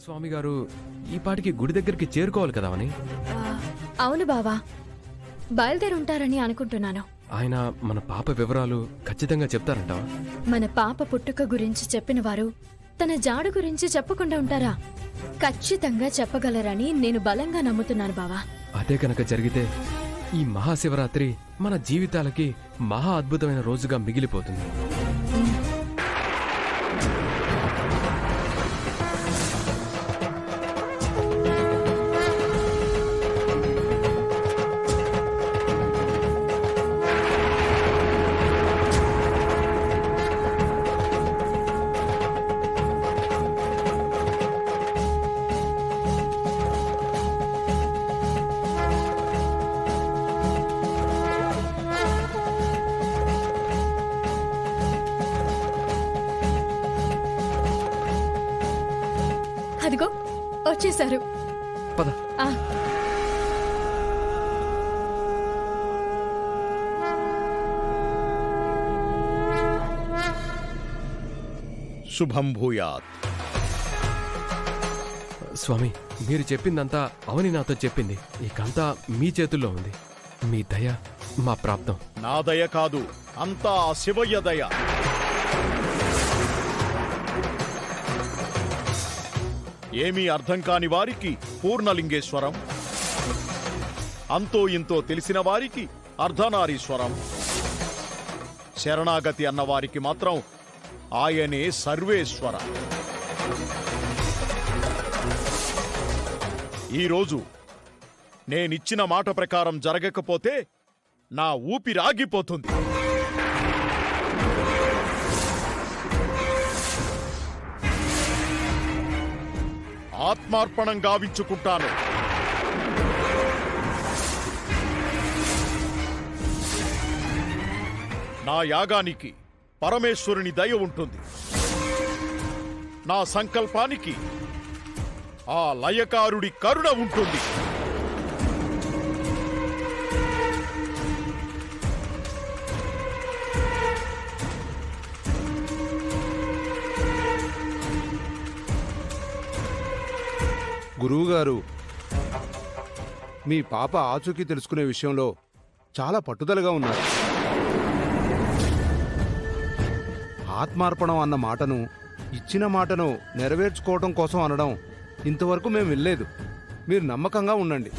స్వామి గారు ఈ పాటికి గుడి దగ్గరికి చేరుకోవాలి కదా అని. అవును బావా, బయలుదేరుంటారని అనుకుంటున్నాను. ఆయన మన పాప వివరాలు ఖచ్చితంగా చెప్తారంటావా? మన పాప పుట్టుక గురించి చెప్పిన వారు తన జాడు గురించి చెప్పకుండా ఉంటారా? ఖచ్చితంగా చెప్పగలరని నేను బలంగా నమ్ముతున్నాను బావా. అదే కనుక జరిగితే ఈ మహాశివరాత్రి మన జీవితాలకి మహా అద్భుతమైన రోజుగా మిగిలిపోతుంది. అదిగో వచ్చేశారు. పద. శుభం భూయాత్. స్వామి, మీరు చెప్పిందంతా అవని నాతో చెప్పింది. ఇకంతా మీ చేతుల్లో ఉంది. మీ దయ మా ప్రాప్తం. నా దయ కాదు, అంతా ఆ శివయ్య దయ. ఏమీ అర్థం కాని వారికి పూర్ణలింగేశ్వరం, అంతో ఇంతో తెలిసిన వారికి అర్ధనారీశ్వరం, శరణాగతి అన్నవారికి మాత్రం ఆయనే సర్వేశ్వర. ఈరోజు నేనిచ్చిన మాట ప్రకారం జరగకపోతే నా ఊపిరాగిపోతుంది. ఆత్మార్పణం గావించుకుంటాను. నా యాగానికి పరమేశ్వరుని దయ ఉంటుంది. నా సంకల్పానికి ఆ లయకారుడి కరుణ ఉంటుంది. గురువుగారు, మీ పాప ఆచూకీ తెలుసుకునే విషయంలో చాలా పట్టుదలగా ఉన్నారు. ఆత్మార్పణం అన్న మాటను, ఇచ్చిన మాటను నెరవేర్చుకోవటం కోసం అనడం ఇంతవరకు మేము వినలేదు. మీరు నమ్మకంగా ఉండండి.